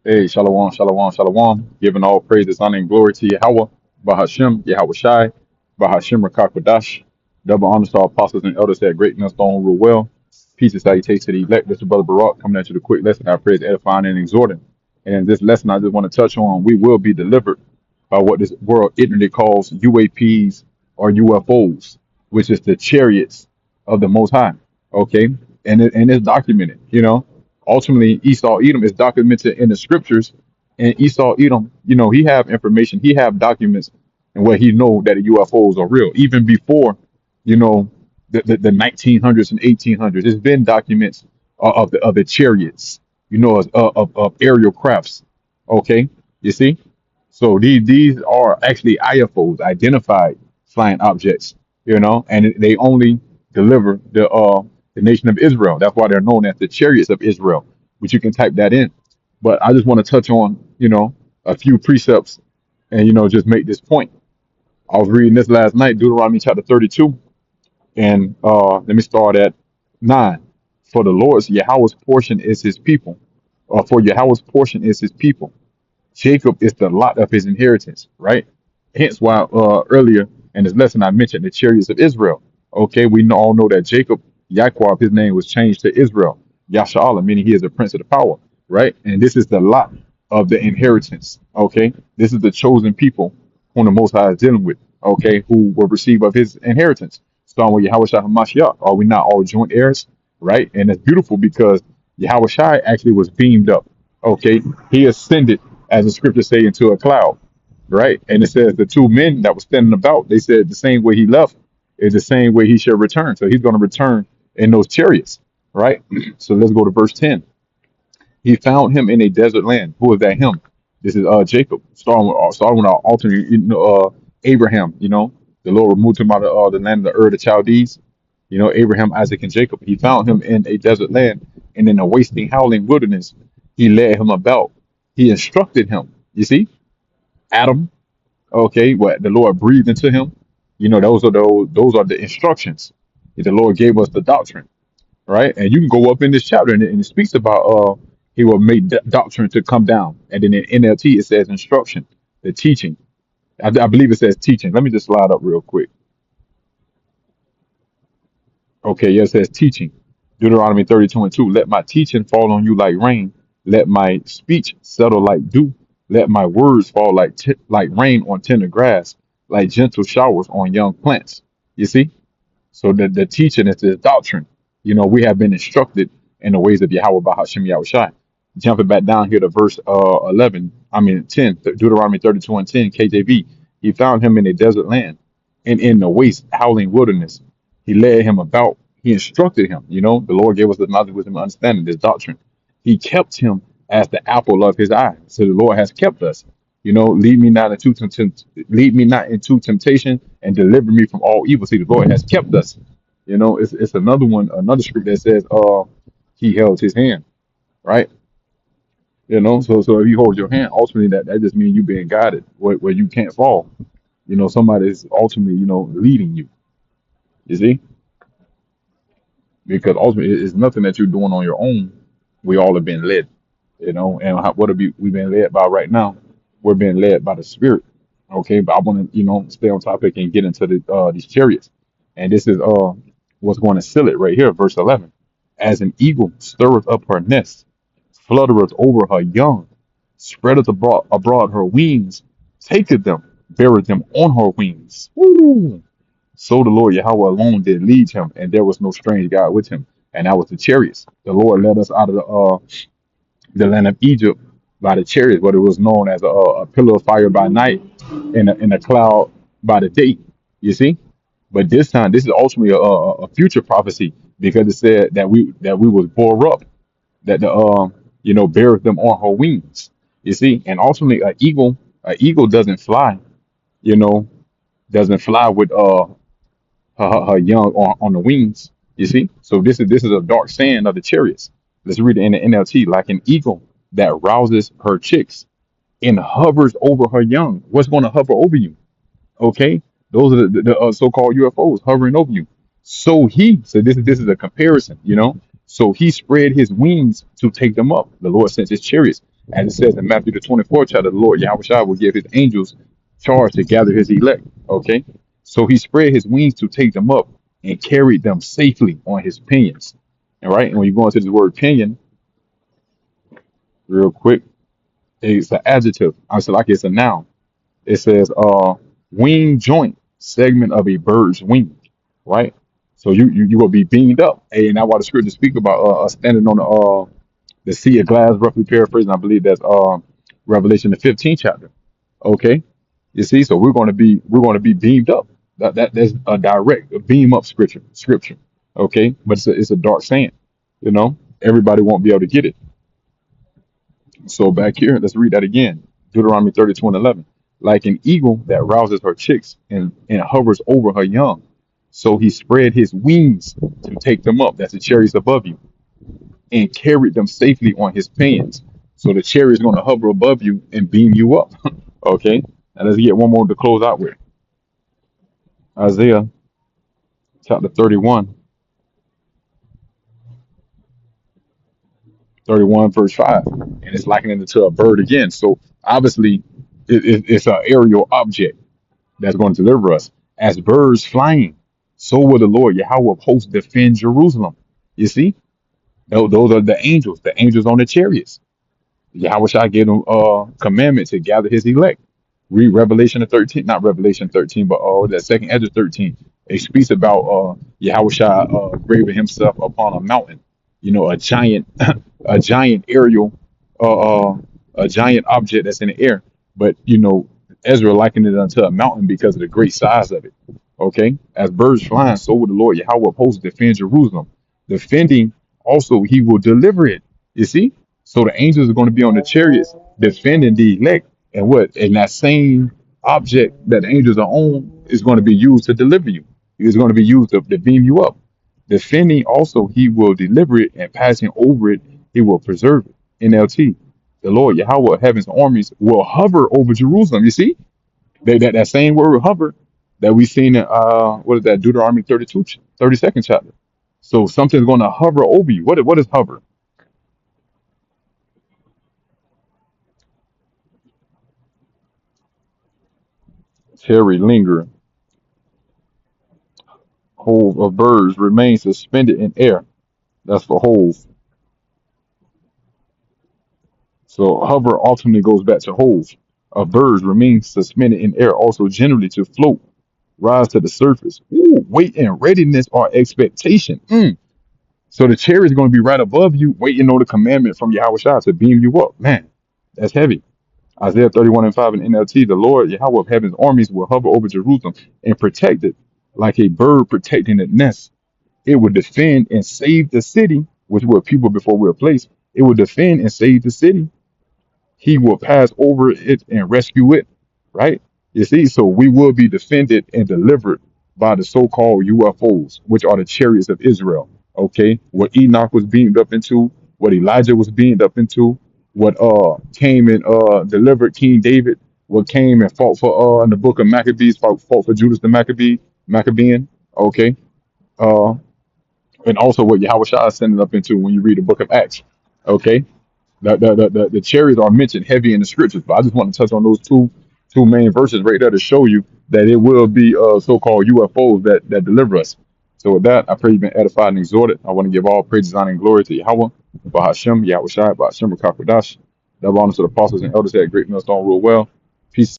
Hey, shalom, shalom, shalom. Giving all praises, honor, and glory to Yahweh, Bahashem, Yahweh Shai, Bahashem Rakakwadash. Double honor to our apostles and elders that great millstone rule well. Peace and salutation to the elect. This is Brother Barak coming at you with a quick lesson. I praise, edifying, and exhorting. And this lesson I just want to touch on, we will be delivered by what this world internet calls UAPs or UFOs, which is the chariots of the Most High. Okay, and it's documented. Ultimately Esau Edom is documented in the scriptures, and Esau Edom, he have information, he have documents, and where he know that the UFOs are real, even before, you know, the 1900s and 1800s. There's been documents of the chariots, of aerial crafts. Okay, you see, so these are actually IFOs, identified flying objects, and they only deliver the nation of Israel. That's why they're known as the chariots of Israel. But you can type that in. But I just want to touch on, a few precepts and, just make this point. I was reading this last night, Deuteronomy chapter 32, and let me start at 9. For the Lord's Yahweh's portion is his people, or for Yahweh's portion is his people. Jacob is the lot of his inheritance, right? Hence why earlier in this lesson I mentioned the chariots of Israel. Okay, all know that Jacob, Yaquab, his name was changed to Israel, Yasha'Allah, meaning he is the prince of the power, right? And this is the lot of the inheritance. Okay, this is the chosen people whom the Most High is dealing with. Okay, who will receive of his inheritance. Starting with Yahweh Shai HaMashiach. Are we not all joint heirs? Right? And it's beautiful because Yahweh Shai actually was beamed up. Okay, he ascended, as the scriptures say, into a cloud, right? And it says the two men that were standing about, they said the same way he left is the same way he shall return. So he's going to return in those chariots, right? So let's go to verse 10. He found him in a desert land. Who is that him? This is Jacob. Starting with our alternate, Abraham. The Lord removed him out of the land of the Ur, the Chaldees. Abraham, Isaac, and Jacob. He found him in a desert land, and in a wasting, howling wilderness. He led him about. He instructed him. You see, Adam. Okay, what the Lord breathed into him. Those are the instructions. The Lord gave us the doctrine, right? And you can go up in this chapter, and it speaks about he will make doctrine to come down, and then in NLT it says instruction, the teaching. I believe it says teaching. Let me just slide up real quick. Okay, yeah, it says teaching. Deuteronomy 32:2. Let my teaching fall on you like rain. Let my speech settle like dew. Let my words fall like rain on tender grass, like gentle showers on young plants. You see? So the teaching is the doctrine. We have been instructed in the ways of Yahweh Bahashem Yahweh Shai. Jumping back down here to verse 10, Deuteronomy 32:10, KJV. He found him in a desert land and in the waste, howling wilderness. He led him about. He instructed him. The Lord gave us the knowledge, wisdom, and understanding, this doctrine. He kept him as the apple of his eye. So the Lord has kept us. Lead me not into temptation, and deliver me from all evil. See, the Lord has kept us. It's another one, another scripture that says, he held his hand, right? So if you hold your hand, ultimately that just means you being guided where you can't fall. Somebody is ultimately, leading you. You see? Because ultimately it's nothing that you're doing on your own. We all have been led, and what have we been led by right now? We're being led by the Spirit. Okay, but I want to, stay on topic and get into these chariots. And this is what's going to seal it right here, verse 11. As an eagle stirreth up her nest, fluttereth over her young, spreadeth abroad her wings, taketh them, beareth them on her wings. Woo! So the Lord Yahweh alone did lead him, and there was no strange God with him. And that was the chariots. The Lord led us out of the land of Egypt by the chariots, what it was known as a pillar of fire by night and a cloud by the day. You see? But this time, this is ultimately a future prophecy, because it said that we was bore up, that the beareth them on her wings. You see? And ultimately, an eagle doesn't fly, you know, doesn't fly with her young on the wings. You see? So this is a dark saying of the chariots. Let's read it in the NLT. Like an eagle that rouses her chicks and hovers over her young. What's going to hover over you? Okay, those are the so-called UFOs hovering over you. So this is a comparison. So he spread his wings to take them up. The Lord sent his chariots. As it says in Matthew the 24th chapter, the Lord Yahweh will give his angels charge to gather his elect. Okay. So he spread his wings to take them up and carried them safely on his pinions. All right. And when you go into the word pinion, real quick, it's an adjective. I said like it's a noun. It says wing joint segment of a bird's wing, right? So you will be beamed up. Hey, and that's why the scripture speak about standing on the sea of glass, roughly paraphrasing. I believe that's Revelation the 15th chapter. Okay, you see, so we're going to be beamed up. That's a direct a beam up scripture. Okay, but it's a dark saying. You know, everybody won't be able to get it. So back here, let's read that again. Deuteronomy 32:11. Like an eagle that rouses her chicks and hovers over her young. So he spread his wings to take them up. That's the chariots above you, and carried them safely on his pinions. So the chariot is going to hover above you and beam you up. Okay. And let's get one more to close out with. Isaiah chapter 31 verse 5. And it's likening it to a bird again. So obviously it's an aerial object that's going to deliver us. As birds flying, so will the Lord Yahweh of hosts defend Jerusalem. You see, those are the angels. The angels on the chariots. Yahweh shall give them commandment to gather his elect. Read Revelation 13, not Revelation 13, but that second Ezra 13. It speaks about Yahweh shall graven himself upon a mountain. You know, a giant, a giant aerial, a giant object that's in the air. But you know, Ezra likened it unto a mountain because of the great size of it. Okay, as birds flying, so will the Lord Yahweh of hosts defend Jerusalem. Defending also, he will deliver it. You see, so the angels are going to be on the chariots defending the elect, and what? And that same object that the angels are on is going to be used to deliver you. It's going to be used to beam you up. Defending also, he will deliver it, and passing over it, he will preserve it. NLT. The Lord Yahweh of heaven's armies will hover over Jerusalem. You see, that same word hover that we seen in what is that, Deuteronomy 32, 32nd chapter. So something's going to hover over you. What is hover? Tarry, linger, whole of birds remain suspended in air. That's for whole. So hover ultimately goes back to whole. Of birds remain suspended in air, also generally to float, rise to the surface. Ooh, wait in readiness or expectation. So the chariot is going to be right above you, waiting on the commandment from Yahweh Shah to beam you up. Man, that's heavy. Isaiah 31:5 in NLT, the Lord Yahweh of heaven's armies will hover over Jerusalem and protect it like a bird protecting its nest. It would defend and save the city, which were people before we were placed. It will defend and save the city. He will pass over it and rescue it, right? You see, so we will be defended and delivered by the so-called UFOs, which are the chariots of Israel. Okay, what Enoch was beamed up into, what Elijah was beamed up into, what came and delivered King David, what came and fought for in the book of Maccabees, fought for Judas the Maccabean. Okay, uh, and also what Yahweh Shah is sending up into when you read the book of Acts. Okay, the chariots are mentioned heavy in the scriptures, but I just want to touch on those two main verses right there to show you that it will be so-called UFOs that deliver us. So with that, I pray you've been edified and exhorted. I want to give all praises, honor, and glory to Yahweh, Bahashem, Yahweh Shai, Bahashem, Rakakwadash. Double honors to the apostles and elders that great millstone rule well.